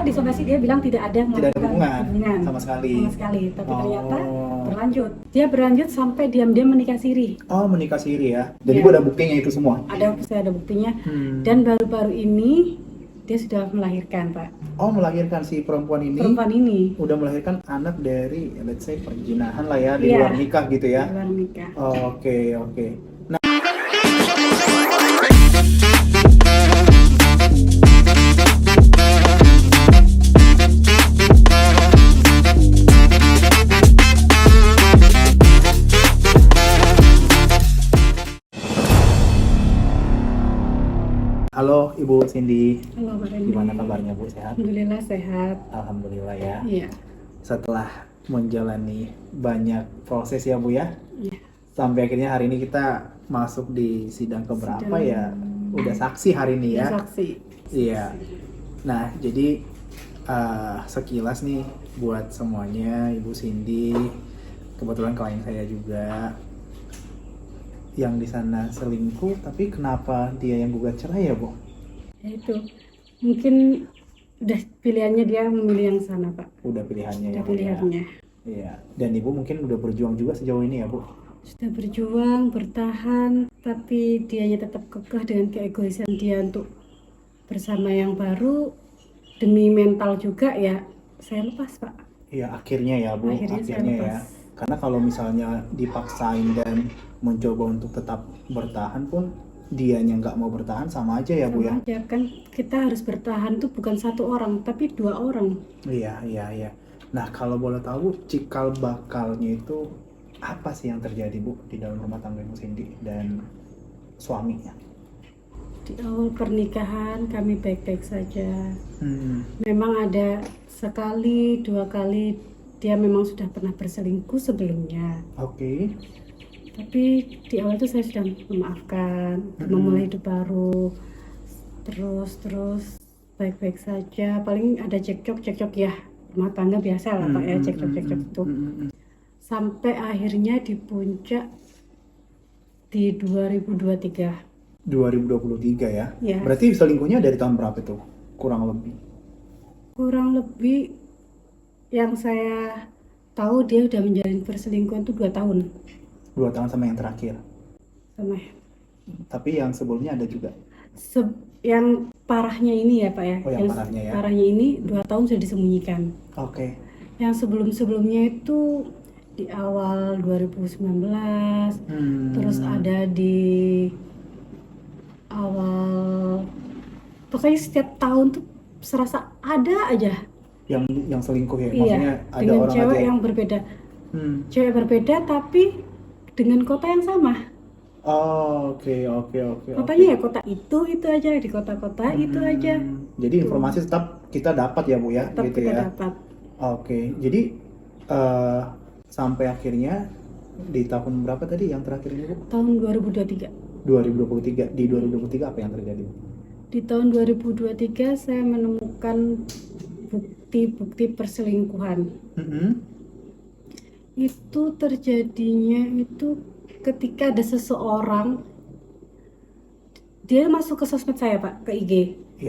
di somasi dia bilang tidak ada hubungan sama sekali. Tapi ternyata berlanjut sampai diam-diam menikah siri. Oh, menikah siri ya. Jadi Ibu ada buktinya itu semua? Saya ada buktinya. Dan baru-baru ini dia sudah melahirkan, Pak. Oh, melahirkan si perempuan ini udah melahirkan anak dari let's say perzinahan lah ya, di luar nikah gitu ya. Di luar nikah. Oke. Nah, halo Ibu Cindy. Halo, Pak Randy. Gimana kabarnya Bu? Sehat? Alhamdulillah sehat. Alhamdulillah ya. Iya. Setelah menjalani banyak proses ya Bu ya. Iya. Sampai akhirnya hari ini kita masuk di sidang keberapa ya? Udah saksi hari ini ya. Saksi. Iya. Nah, jadi sekilas nih buat semuanya, Ibu Cindy, kebetulan klien saya juga yang di sana selingkuh, tapi kenapa dia yang gugat cerai ya, Bu? Ya itu, mungkin udah pilihannya dia memilih yang sana, Pak. Udah pilihannya ya. Pilihannya. Iya. Dan Ibu mungkin udah berjuang juga sejauh ini ya, Bu? Sudah berjuang, bertahan, tapi dianya tetap kekeh dengan keegoisan dia untuk bersama yang baru. Demi mental juga ya, saya lepas, Pak. Iya, akhirnya ya, Bu. Akhirnya saya lepas. Ya. Karena kalau misalnya dipaksain dan mencoba untuk tetap bertahan pun dianya nggak mau bertahan, sama aja ya, Bu ya? Sama aja, kan kita harus bertahan tuh bukan satu orang, tapi 2 orang. Iya. Nah, kalau boleh tahu cikal bakalnya itu apa sih yang terjadi, Bu, di dalam rumah tangga Ibu Cindy dan suaminya? Di awal pernikahan kami baik-baik saja. Memang ada sekali, 2 kali dia memang sudah pernah berselingkuh sebelumnya. Oke. Tapi di awal itu saya sudah memaafkan, memulai hidup baru. Terus baik-baik saja. Paling ada cekcok ya, rumah tangga biasa lah Pak ya, cekcok itu. Sampai akhirnya di puncak di 2023. 2023 ya? Ya. Berarti selingkuhnya dari tahun berapa tuh? Kurang lebih yang saya tahu dia udah menjalin perselingkuhan itu 2 tahun. 2 tahun sama yang terakhir? Sama. Tapi yang sebelumnya ada juga? Yang parahnya ini ya Pak ya? Oh, yang parahnya ya? Parahnya ini 2 tahun sudah disembunyikan. Oke. Yang sebelumnya itu di awal 2019, terus ada di awal, pokoknya setiap tahun tuh serasa ada aja yang selingkuh ya? Iya, maksudnya ada dengan orang cewek aja yang berbeda. Cewek berbeda tapi dengan kota yang sama. Oke. Kotanya ya kota itu aja, di kota-kota itu aja. Jadi informasi tetap kita dapat ya, Bu ya? Tetap gitu kita ya? dapat. Oke, jadi sampai akhirnya di tahun berapa tadi yang terakhir ini, Bu? Tahun 2023. 2023. Di 2023 apa yang terjadi, Bu? Di tahun 2023 saya menemukan bukti perselingkuhan. Itu terjadinya itu ketika ada seseorang, dia masuk ke sosmed saya Pak, ke IG.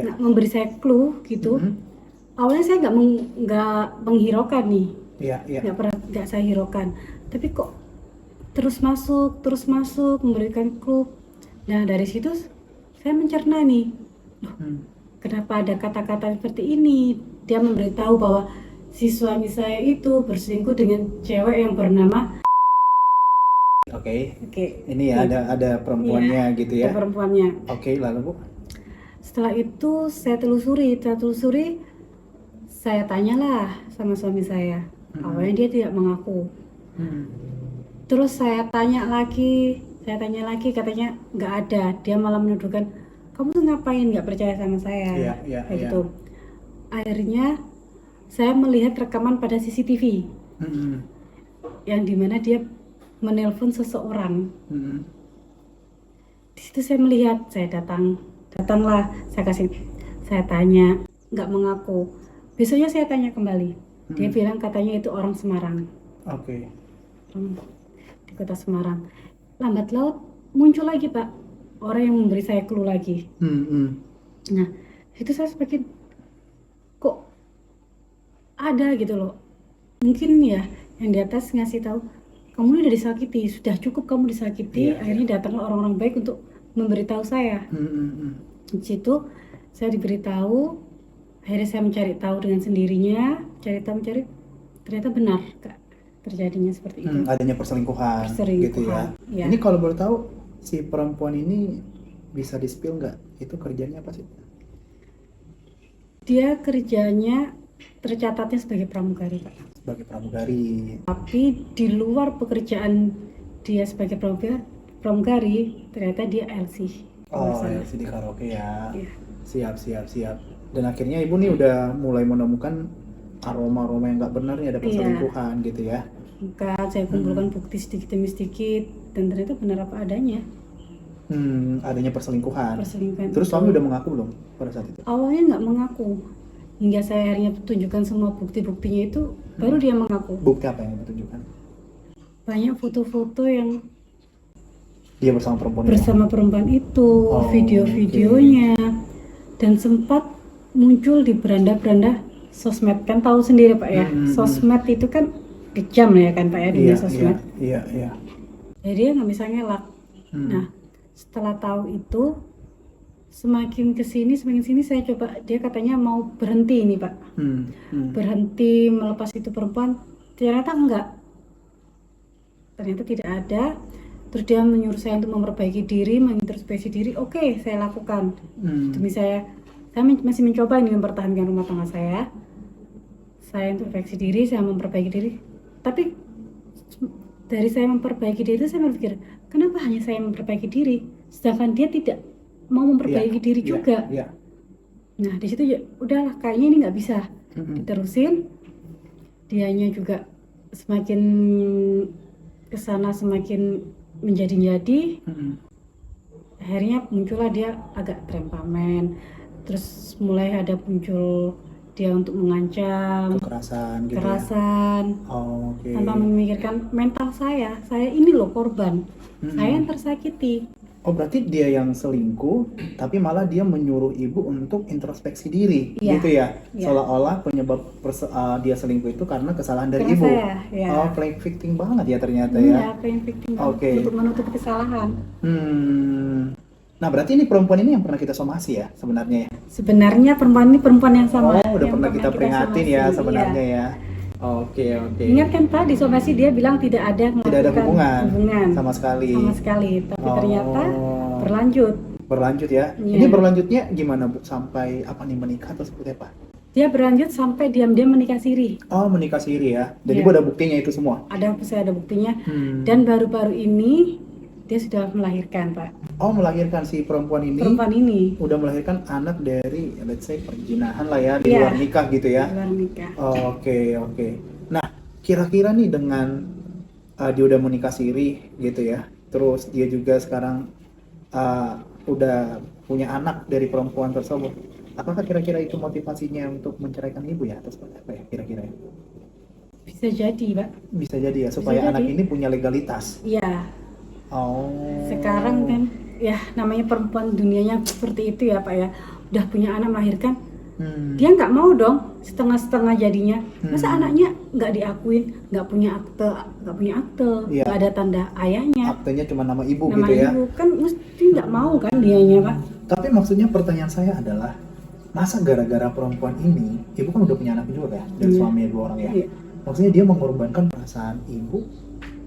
Nah, memberi saya clue gitu. Awalnya saya nggak menghiraukan nih. Nggak saya hiraukan. Tapi kok terus masuk memberikan clue. Nah, dari situ saya mencerna nih. Loh, kenapa ada kata-kata seperti ini? Dia memberitahu bahwa si suami saya itu berselingkuh dengan cewek yang bernama Oke. Ini ya ada perempuannya gitu ya. Ada perempuannya. Oke, lalu, Bu? Setelah itu saya telusuri, saya tanyalah sama suami saya. Awalnya dia tidak mengaku. Terus saya tanya lagi, katanya nggak ada. Dia malah menuduhkan, kamu tuh ngapain nggak percaya sama saya? Gitu. Akhirnya saya melihat rekaman pada CCTV yang dimana dia menelpon seseorang. Di situ saya melihat, saya datanglah, saya tanya, nggak mengaku. Besoknya saya tanya kembali, dia bilang katanya itu orang Semarang. Oke. Di kota Semarang. Lambat laun muncul lagi Pak, orang yang memberi saya clue lagi. Nah, itu saya semakin kok ada gitu loh. Mungkin ya yang di atas ngasih tahu, kamu ini udah disakiti, sudah cukup kamu disakiti. Iya, Akhirnya datanglah orang-orang baik untuk memberitahu saya. Di situ saya diberitahu, akhirnya saya mencari tahu dengan sendirinya, cari tahu mencari, ternyata benar Kak terjadinya seperti itu. Adanya perselingkuhan, gitu ya. Ya. Ini kalau boleh tahu si perempuan ini bisa di-spill nggak? Itu kerjanya apa sih? Dia kerjanya tercatatnya sebagai pramugari Pak. Sebagai pramugari. Tapi di luar pekerjaan dia sebagai pramugari, ternyata dia LC. Oh, LC di karaoke ya. Iya. Siap. Dan akhirnya ibu nih udah mulai menemukan aroma-aroma yang nggak benar nih, ada perselingkuhan gitu ya. Bukan, saya kumpulkan bukti sedikit demi sedikit dan ternyata benar apa adanya. Adanya perselingkuhan. Terus Terus suami udah mengaku belum pada saat itu? Awalnya nggak mengaku, hingga saya akhirnya tunjukkan semua bukti-buktinya itu, baru dia mengaku. Bukti apa yang ditunjukkan? Banyak foto-foto yang Dia bersama perempuan itu, video-videonya, dan sempat muncul di beranda-beranda sosmed. Kan tahu sendiri Pak ya, sosmed itu kan kejam ya kan Pak ya, dunia sosmed. Iya. Jadi dia nggak bisa ngelak. Nah, setelah tahu itu, semakin kesini saya coba, dia katanya mau berhenti ini Pak. Berhenti melepas itu perempuan, ternyata enggak. Ternyata tidak ada. Terus dia menyuruh saya untuk memperbaiki diri, mengintrospeksi diri. Oke, saya lakukan. Demi saya masih mencoba ini mempertahankan rumah tangga saya. Saya introspeksi diri, saya memperbaiki diri. Tapi dari saya memperbaiki diri, saya berpikir, kenapa hanya saya memperbaiki diri, sedangkan dia tidak mau memperbaiki diri juga. Nah, di situ ya udahlah, kayaknya ini nggak bisa diterusin. Dianya juga semakin kesana semakin menjadi-jadi. Akhirnya muncullah dia agak temperamen. Terus mulai ada muncul dia untuk mengancam, kekerasan gitu ya? Tanpa memikirkan mental saya ini loh korban, saya yang tersakiti. Oh, berarti dia yang selingkuh, tapi malah dia menyuruh ibu untuk introspeksi diri, gitu ya? Seolah-olah penyebab dia selingkuh itu karena kesalahan dari ibu. Oh, playing victim banget ya ternyata ya? Iya, playing victim untuk menutup kesalahan. Nah, berarti ini perempuan ini yang pernah kita somasi ya sebenarnya ya? Sebenarnya perempuan ini perempuan yang sama. Oh, udah pernah kita peringatin ya sebenarnya ya? Oke. Ingat kan Pak, di somasi dia bilang tidak ada hubungan sama sekali. Tapi ternyata berlanjut ya. Ini berlanjutnya gimana Bu? Sampai menikah atau seperti apa? Dia berlanjut sampai diam-diam menikah siri. Oh, menikah siri ya. Jadi ada buktinya itu semua? Saya ada buktinya. Dan baru-baru ini dia sudah melahirkan Pak. Oh, melahirkan si perempuan ini udah melahirkan anak dari let's say perjinahan lah ya, di luar nikah gitu ya. Di luar nikah. Oke. Nah, kira-kira nih dengan dia udah menikah siri gitu ya, terus dia juga sekarang udah punya anak dari perempuan tersebut, apakah kira-kira itu motivasinya untuk menceraikan ibu ya, atau seperti apa ya kira-kira? Bisa jadi Pak. Bisa jadi ya, supaya anak ini punya legalitas. Iya. Oh. Sekarang kan ya namanya perempuan, dunianya seperti itu ya Pak ya. Udah punya anak, melahirkan, dia nggak mau dong setengah-setengah jadinya. Masa anaknya nggak diakuin, nggak punya akte, nggak ada tanda ayahnya. Aktenya cuma nama ibu gitu ya. Kan mesti nggak mau kan dianya Pak. Tapi maksudnya pertanyaan saya adalah, masa gara-gara perempuan ini, ibu kan udah punya anak juga ya, dan suami 2 orang ya. Maksudnya dia mengorbankan perasaan ibu,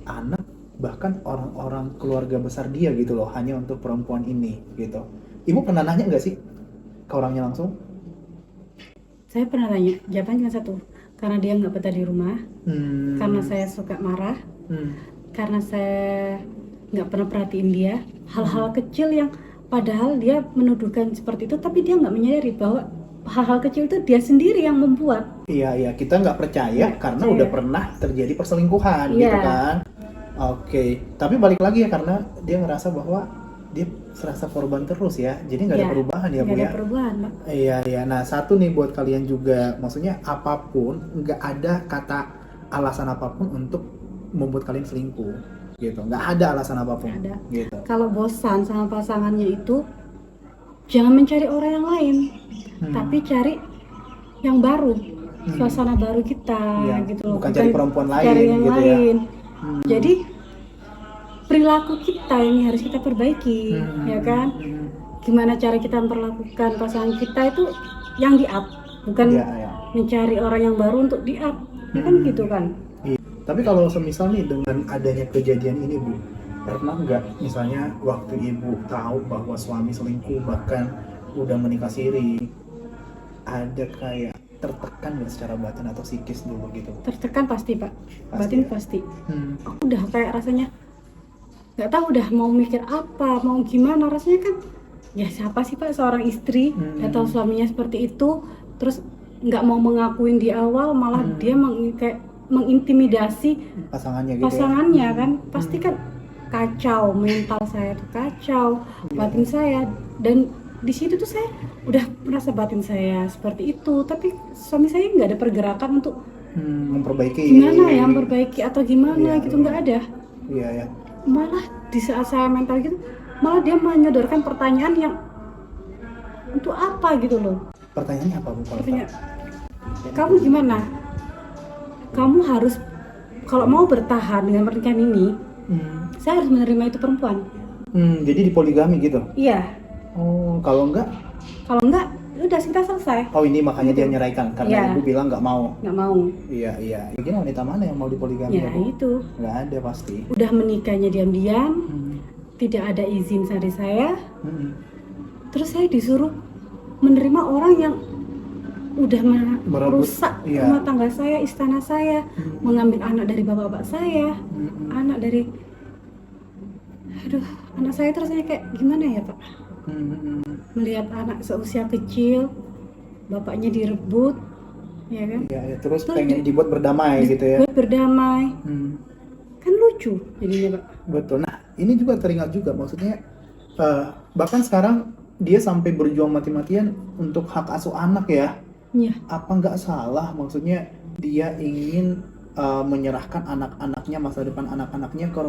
anak, bahkan orang-orang keluarga besar dia gitu loh, hanya untuk perempuan ini gitu. Ibu pernah nanya nggak sih ke orangnya langsung? Saya pernah tanya, jawabannya cuma satu, karena dia nggak betah di rumah, karena saya suka marah, karena saya nggak pernah perhatiin dia, hal-hal kecil yang padahal dia menuduhkan seperti itu, tapi dia nggak menyadari bahwa hal-hal kecil itu dia sendiri yang membuat. Iya, kita nggak percaya karena udah pernah terjadi perselingkuhan gitu kan. Oke, tapi balik lagi ya, karena dia ngerasa bahwa dia serasa korban terus ya, jadi nggak ada perubahan ya Bu ya? Nggak ada perubahan Pak. Iya, nah satu nih buat kalian juga, maksudnya apapun, nggak ada kata alasan apapun untuk membuat kalian selingkuh gitu, nggak ada alasan apapun. Nggak ada. Gitu. Kalau bosan sama pasangannya itu, jangan mencari orang yang lain, tapi cari yang baru. suasana baru kita gitu loh. Bukan cari perempuan lain cari yang gitu lain. ya. Jadi perilaku kita ini harus kita perbaiki, ya kan? Gimana cara kita memperlakukan pasangan kita itu yang di up, bukan mencari orang yang baru untuk di up, ya kan gitu kan? Iya. Tapi kalau semisal nih dengan adanya kejadian ini Bu, pernah nggak misalnya waktu Ibu tahu bahwa suami selingkuh bahkan udah menikah siri, ada kayak tertekan nggak secara batin atau psikis dulu gitu? Tertekan pasti Pak, batin pasti. Aku udah kayak rasanya nggak tahu udah mau mikir apa, mau gimana, rasanya kan ya siapa sih Pak seorang istri atau suaminya seperti itu, terus nggak mau mengakuin di awal, malah dia kayak mengintimidasi pasangannya gitu ya kan, pasti kan kacau, mental saya tuh kacau, batin saya, dan di situ tuh saya udah merasa batin saya seperti itu, tapi suami saya nggak ada pergerakan untuk memperbaiki atau gimana gitu, nggak ada. Malah di saat saya mental gitu, malah dia menyodorkan pertanyaan yang untuk apa gitu loh. Pertanyaannya apa Bu? Kamu gimana? Kamu harus, kalau mau bertahan dengan pernikahan ini, saya harus menerima itu perempuan. Jadi dipoligami gitu? Iya. Oh, kalau enggak, udah kita selesai. Oh, ini makanya dia nyeraikan karena Ibu bilang nggak mau. Nggak mau. Iya. Begini wanita mana yang mau dipoligami? Ya itu. Nggak ada pasti. Udah menikahnya diam-diam, tidak ada izin dari saya. Terus saya disuruh menerima orang yang udah merusak rumah tangga saya, istana saya, mengambil anak dari bapak-bapak saya, anak saya itu rasanya kayak gimana ya Pak? Melihat anak seusia kecil, bapaknya direbut, ya kan? Iya, terus pengen dibuat berdamai gitu ya? Buat berdamai, kan lucu jadinya Pak. Betul. Nah, ini juga teringat juga, maksudnya bahkan sekarang dia sampai berjuang mati-matian untuk hak asuh anak ya? Iya. Apa nggak salah? Maksudnya dia ingin menyerahkan anak-anaknya, masa depan anak-anaknya ke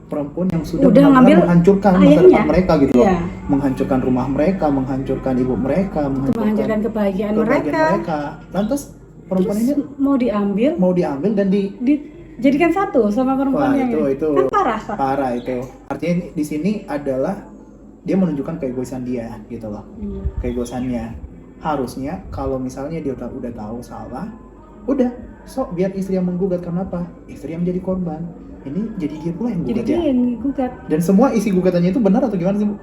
perempuan yang sudah benar-benar menghancurkan masa depan mereka gitu loh. Menghancurkan rumah mereka, menghancurkan ibu mereka, menghancurkan kebahagiaan mereka. Lantas perempuan ini mau diambil dan dijadikan satu sama perempuan yang itu kan parah Pak. Parah itu. Artinya di sini adalah dia menunjukkan keegoisan dia gitu loh. Keegoisannya. Harusnya kalau misalnya dia udah tahu salah, udah biar istri yang menggugat. Kenapa? Istri yang menjadi korban. Ini jadi dia pula yang gugat ya. Dan semua isi gugatannya itu benar atau gimana sih Bu?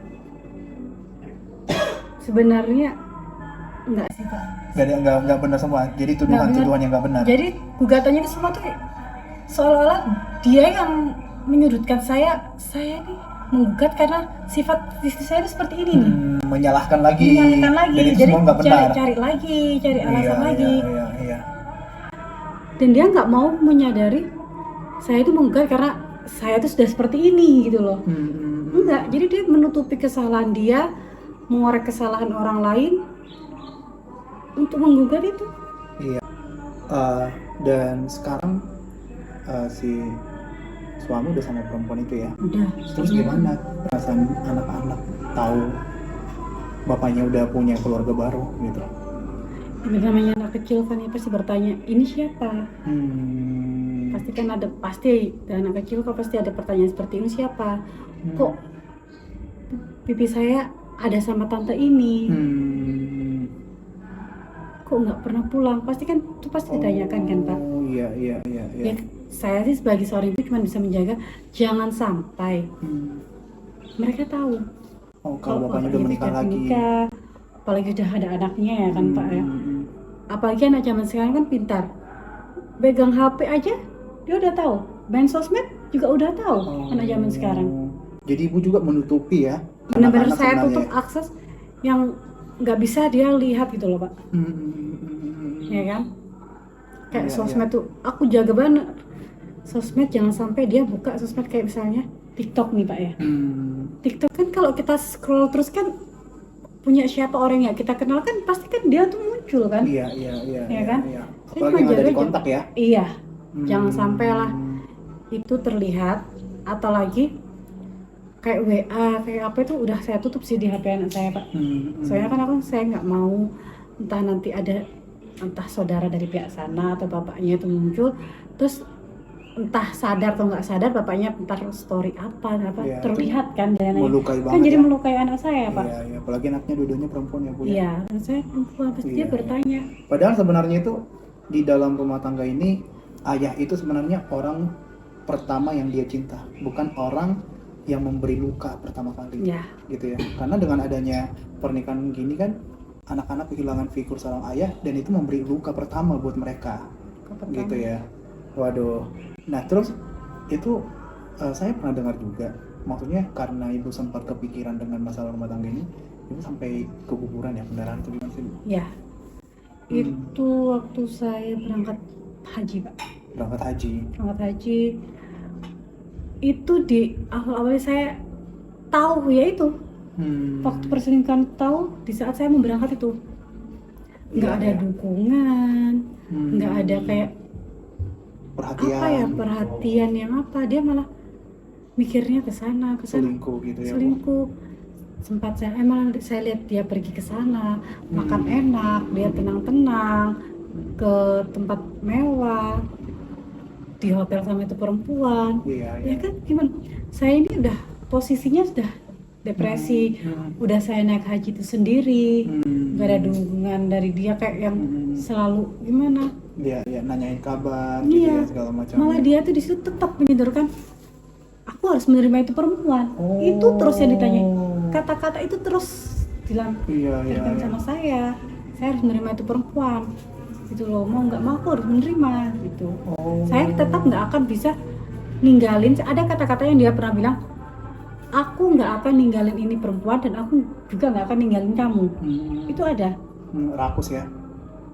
Sebenarnya enggak sih Pak. Enggak benar semua. Jadi tuduhan yang enggak benar. Jadi gugatannya itu semua tuh seolah-olah dia yang menyudutkan saya nih menggugat karena sifat istri saya itu seperti ini nih. Menyalahkan lagi. Dan itu semua enggak benar. Cari alasan lagi. Iya. Dan dia nggak mau menyadari saya itu menggugat karena saya itu sudah seperti ini gitu loh. Enggak, jadi dia menutupi kesalahan dia, mengorek kesalahan orang lain untuk menggugat itu. Iya. Dan sekarang si suami udah sama perempuan itu ya. Udah. Terus gimana perasaan anak-anak tahu bapaknya udah punya keluarga baru gitu? Namanya anak kecil kan ya pasti bertanya, ini siapa? Pasti anak kecil kok pasti ada pertanyaan seperti ini, siapa? Kok pipi saya ada sama tante ini? Kok nggak pernah pulang? Pasti kan itu pasti ditanyakan kan Pak? Iya. Ya, saya sih sebagai seorang ibu cuma bisa menjaga jangan sampai mereka tahu. Kalau bapaknya udah menikah lagi. Apalagi udah ada anaknya ya kan Pak ya. Apalagi anak zaman sekarang kan pintar. Pegang HP aja dia udah tahu. Main sosmed juga udah tahu anak zaman sekarang. Jadi ibu juga menutupi ya. Benar-benar saya tutup akses yang nggak bisa dia lihat gitu loh Pak. Ya kan? Kayak sosmed tuh aku jaga banget. Sosmed jangan sampai dia buka sosmed kayak misalnya TikTok nih Pak ya. TikTok kan kalau kita scroll terus kan punya siapa orang yang kita kenal kan pasti kan dia tuh muncul kan. Iya kan? Iya. Apalagi yang ada di kontak ya. Iya. Jangan sampailah itu terlihat, atau lagi kayak WA kayak apa itu udah saya tutup sih di HP anak saya Pak. Soalnya kan saya nggak mau entah nanti ada entah saudara dari pihak sana atau bapaknya itu muncul, terus entah sadar atau nggak sadar bapaknya entar story apa Iya, terlihat kan jalannya, melukai kan banget jadi ya. melukai anak saya Pak. Iya, iya, apalagi anaknya dua-duanya perempuan ya Bu ya. Iya, anak saya perempuan, pasti Iya, dia iya. bertanya. Padahal sebenarnya itu di dalam rumah tangga ini ayah itu sebenarnya orang pertama yang dia cinta, bukan orang yang memberi luka pertama kali. Ya, Gitu ya. Karena dengan adanya pernikahan gini kan anak-anak kehilangan figur seorang ayah dan itu memberi luka pertama buat mereka. pertama. Gitu ya. Waduh. Nah, terus itu saya pernah dengar juga, maksudnya karena ibu sempat kepikiran dengan masalah rumah tangga ini, ibu sampai keguguran ya, pendarahan itu gimana sih Bu? Ya, itu waktu saya berangkat haji Pak. Berangkat haji. Berangkat haji itu di awal-awal saya tahu ya itu waktu perselingkuhan, tahu di saat saya mau berangkat itu nggak Iya, ada iya. dukungan, nggak ada kayak Perhatian, apa ya, perhatian yang apa, dia malah mikirnya ke sana selingkuh gitu ya Bu? selingkuh. Sempat saya emang saya lihat dia pergi ke sana makan enak, dia tenang-tenang ke tempat mewah di hotel sama itu perempuan. Iya, Ya iya. kan gimana, saya ini udah posisinya sudah depresi, udah saya naik haji itu sendiri, nggak ada dukungan dari dia kayak yang selalu gimana. Iya, iya, nanyain kabar gitu Iya, ya, segala macam. malah dia tuh di situ tetap menyodorkan aku harus menerima itu perempuan. Itu terus yang ditanya, kata-kata itu terus Iya, iya, dilakukan iya. sama saya harus menerima itu perempuan gitu loh, mau nggak mau aku harus menerima gitu. Saya tetap nggak akan bisa ninggalin. Ada kata-kata yang dia pernah bilang, aku nggak akan ninggalin ini perempuan dan aku juga nggak akan ninggalin kamu. Itu ada. Rakus ya.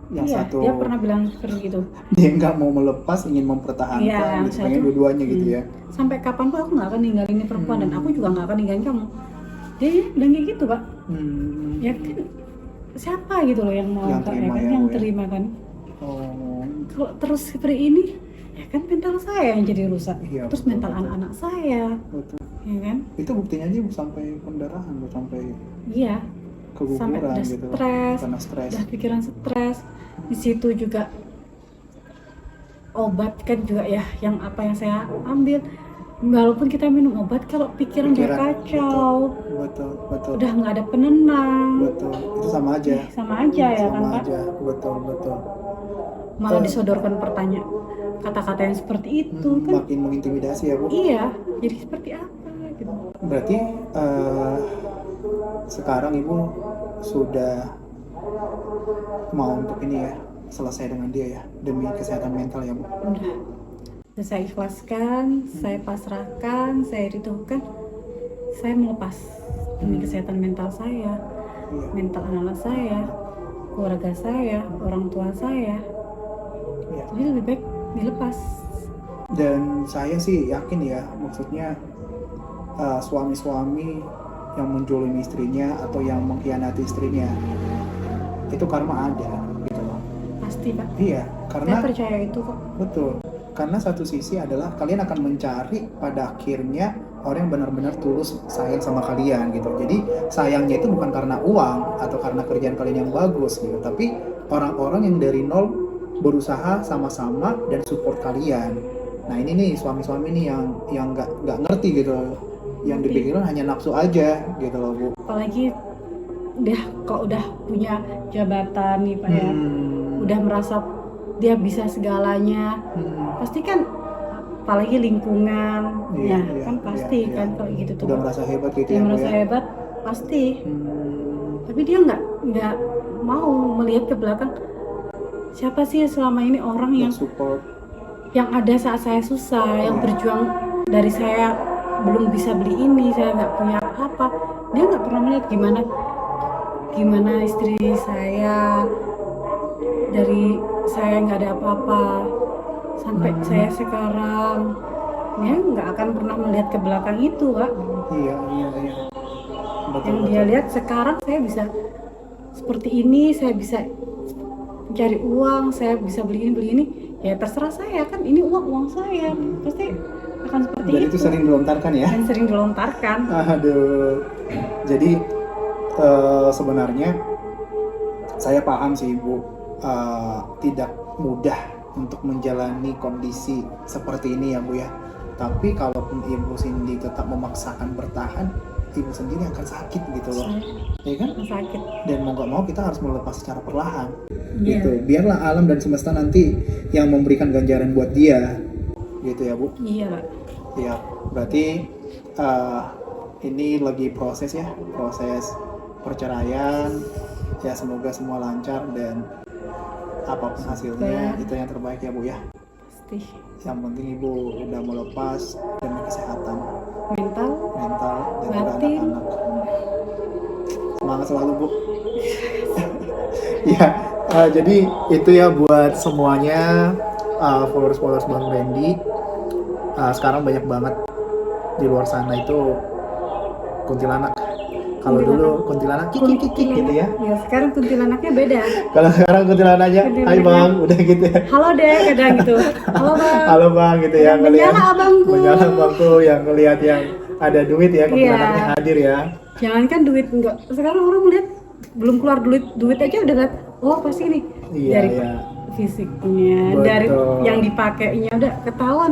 Yang Iya, satu dia pernah bilang seperti itu. dia nggak mau melepas, ingin mempertahankan, Iya, yang gitu, pengen satu. dua-duanya gitu ya. Sampai kapan pun aku nggak akan ninggalin ini perempuan dan aku juga nggak akan ninggalin kamu. Dia bilang kayak gitu Pak. Ya kan siapa gitu loh yang mau Yang kan, terima ya kan? ya, Yang Bu, ya. terima kan. Oh, Kalau terus seperti ini, ya kan mental saya yang jadi rusak. Iya, Terus betul, mental betul. anak-anak saya, betul. ya kan? Itu buktinya aja Bu, sampai pendarahan Bu, sampai Iya. Sampai keguguran udah gitu loh. stres, Karena stres. udah pikiran stres. Di situ juga obat kan juga ya, yang apa yang saya ambil. Walaupun kita minum obat, kalau pikiran udah kacau, Betul. udah nggak ada penenang, Betul. Itu sama aja. sama aja ya kan Sama Pak? aja. Betul. Malah disodorkan pertanyaan, kata-kata yang seperti itu kan. Makin mengintimidasi ya Bu. Iya, jadi seperti apa gitu. Berarti sekarang Ibu sudah mau untuk ini ya, selesai dengan dia ya, demi kesehatan mental ya Bu. Udah saya ikhlaskan, saya pasrahkan, saya ridhokan, saya melepas demi kesehatan mental saya, Iya. mental anak-anak saya, keluarga saya, orang tua saya. Iya. Jadi lebih baik dilepas. Dan saya sih yakin ya, maksudnya suami-suami yang menjolimi istrinya atau yang mengkhianati istrinya, itu karma ada gitu loh. Pasti Pak. Iya, Saya karena percaya itu kok. betul. Karena satu sisi adalah kalian akan mencari pada akhirnya orang yang benar-benar tulus sayang sama kalian gitu. Jadi sayangnya itu bukan karena uang atau karena kerjaan kalian yang bagus gitu, tapi orang-orang yang dari nol berusaha sama-sama dan support kalian. Nah ini nih suami-suami nih yang nggak ngerti gitu, yang dipikirin hanya nafsu aja gitu loh Bu. Apalagi kalau udah punya jabatan nih Pak ya, udah merasa dia bisa segalanya, pasti kan, apalagi lingkungan, Iya, kan pasti kan kalau gitu tuh. Udah merasa hebat gitu Dia ya Bu merasa ya. hebat pasti, tapi dia nggak mau melihat ke belakang. Siapa sih selama ini orang yang Support. yang ada saat saya susah, yang berjuang dari saya belum bisa beli ini, saya nggak punya apa, dia nggak pernah melihat gimana istri saya, dari saya nggak ada apa-apa sampai saya sekarang, dia nggak akan pernah melihat ke belakang itu Pak. Iya. Betul, Yang dia lihat sekarang saya bisa seperti ini, saya bisa cari uang, saya bisa beli ini, ya terserah saya kan, ini uang saya, pasti akan seperti Dan itu. itu sering dilontarkan ya. Dan sering dilontarkan. Aduh. Jadi sebenarnya saya paham sih Bu, tidak mudah untuk menjalani kondisi seperti ini ya Bu ya. Tapi kalaupun Ibu Cindy tetap memaksakan bertahan, Ibu sendiri akan sakit gitu loh, ya kan? Sakit. Dan mau nggak mau kita harus melepas secara perlahan, Iya. gitu. Biarlah alam dan semesta nanti yang memberikan ganjaran buat dia, gitu ya Bu. Iya Pak. Ya, berarti ini lagi proses ya, proses perceraian. Ya semoga semua lancar dan apapun hasilnya itu yang terbaik ya Bu ya. Pasti. Yang penting Ibu udah melepas demi kesehatan Mental, dan juga batin. anak-anak. Semangat selalu Bu. Ya, jadi itu ya buat semuanya followers Bang Randy. Sekarang banyak banget di luar sana itu kuntilanak. Kalau dulu kuntilanak kik gitu ya. Ya sekarang kuntilanaknya beda. Kalau sekarang kuntilanaknya, hai Bang, udah gitu ya. Halo deh, kadang gitu. Halo Bang. Halo Bang gitu ya. Menyala abangku. Menyala abangku yang ngelihat yang ada duit ya, kuntilanaknya hadir ya. Jangankan duit enggak. Sekarang orang melihat belum keluar duit aja udah lihat, oh pasti ini dari fisiknya, betul. Dari yang dipakainya udah ketahuan.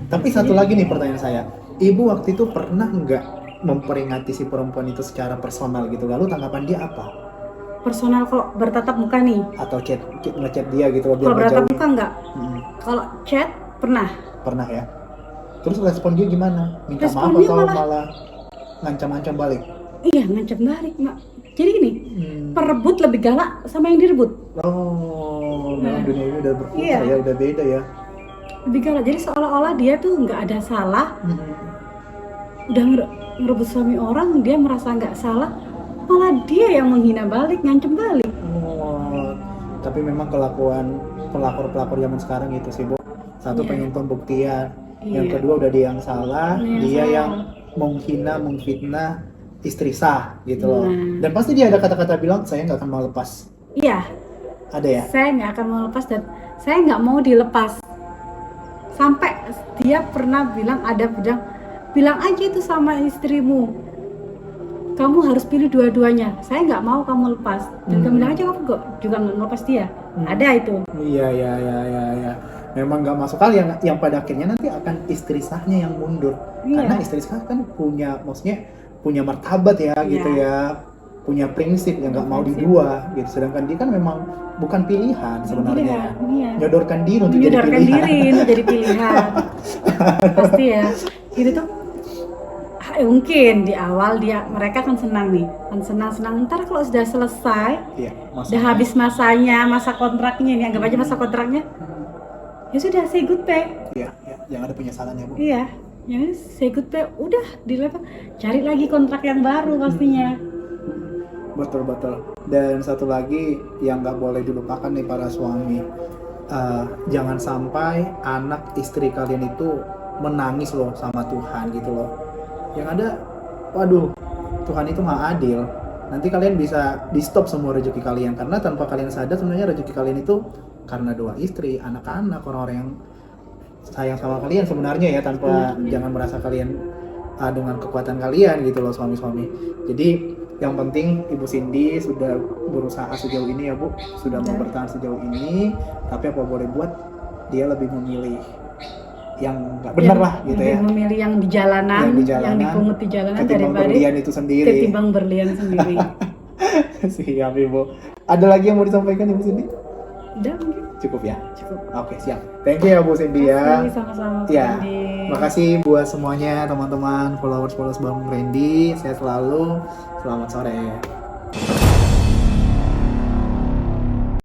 Tapi satu lagi nih pertanyaan saya, Ibu waktu itu pernah nggak memperingati si perempuan itu secara personal gitu? Lalu tanggapan dia apa? Personal kalau bertatap muka nih? Atau ngechat dia gitu? Kalau bertatap muka enggak. Kalau chat pernah. Pernah ya. Terus respon dia gimana? Minta maaf atau malah ngancam-ngancam balik? Iya, ngancam balik, Mak. Jadi gini, perebut lebih galak sama yang direbut. Oh, memang dunia ini udah berputar ya, udah beda ya. Lebih galak, jadi seolah-olah dia tuh nggak ada salah. Udah ngerebut suami orang, dia merasa nggak salah, malah dia yang menghina balik, ngancem balik. Oh, tapi memang kelakuan pelakor zaman sekarang itu sih Bu. Satu pengen pembuktian, yang kedua udah dia yang salah, dia yang menghina, memfitnah istri sah gitu loh. Dan pasti dia ada kata-kata bilang saya nggak akan mau lepas. Iya. Ada ya? Saya nggak akan mau lepas dan saya nggak mau dilepas. Sampai dia pernah bilang bilang aja itu sama istrimu. Kamu harus pilih dua-duanya. Saya nggak mau kamu lepas. Dan kamu bilang aja kamu juga nggak lepas dia. Ada itu. Iya. Memang nggak masuk akal yang pada akhirnya nanti akan istri sahnya yang mundur. Karena istri sah kan punya martabat ya gitu ya, punya prinsip yang nggak mau didua gitu. Sedangkan dia kan memang bukan pilihan sebenarnya, nyodorkan diri untuk jadi pilihan. Pasti ya itu tuh mungkin di awal mereka kan senang nih, senang. Ntar kalau sudah selesai, udah habis masa kontraknya, ini anggap aja masa kontraknya, ya sudah say goodbye. Iya, jangan ada penyesalannya Bu. Iya. Ya, say goodbye, udah dilepas, cari lagi kontrak yang baru pastinya. Betul. Dan satu lagi yang nggak boleh dilupakan nih para suami, jangan sampai anak istri kalian itu menangis loh sama Tuhan gitu loh. Yang ada, waduh, Tuhan itu nggak adil. Nanti kalian bisa di stop semua rezeki kalian karena tanpa kalian sadar sebenarnya rezeki kalian itu karena doa istri, anak-anak, orang-orang yang sayang sama kalian sebenarnya ya, tanpa jangan merasa kalian dengan kekuatan kalian gitu loh suami-suami. Jadi yang penting Ibu Cindy sudah berusaha sejauh ini ya Bu, sudah mau bertahan sejauh ini, tapi apa boleh buat dia lebih memilih yang nggak benar lah gitu ya. Memilih yang di jalanan, yang dipungut di jalanan daripada berlian itu sendiri. Ketimbang berlian sendiri. Siap Ibu. Ada lagi yang mau disampaikan Ibu Cindy? Udah mungkin. Cukup ya? Cukup. Oke, siap. Thank you ya Bu Cindy ya. Sama-sama. Ya. Makasih buat semuanya teman-teman followers Bang Randy. Sehat selalu. Selamat sore.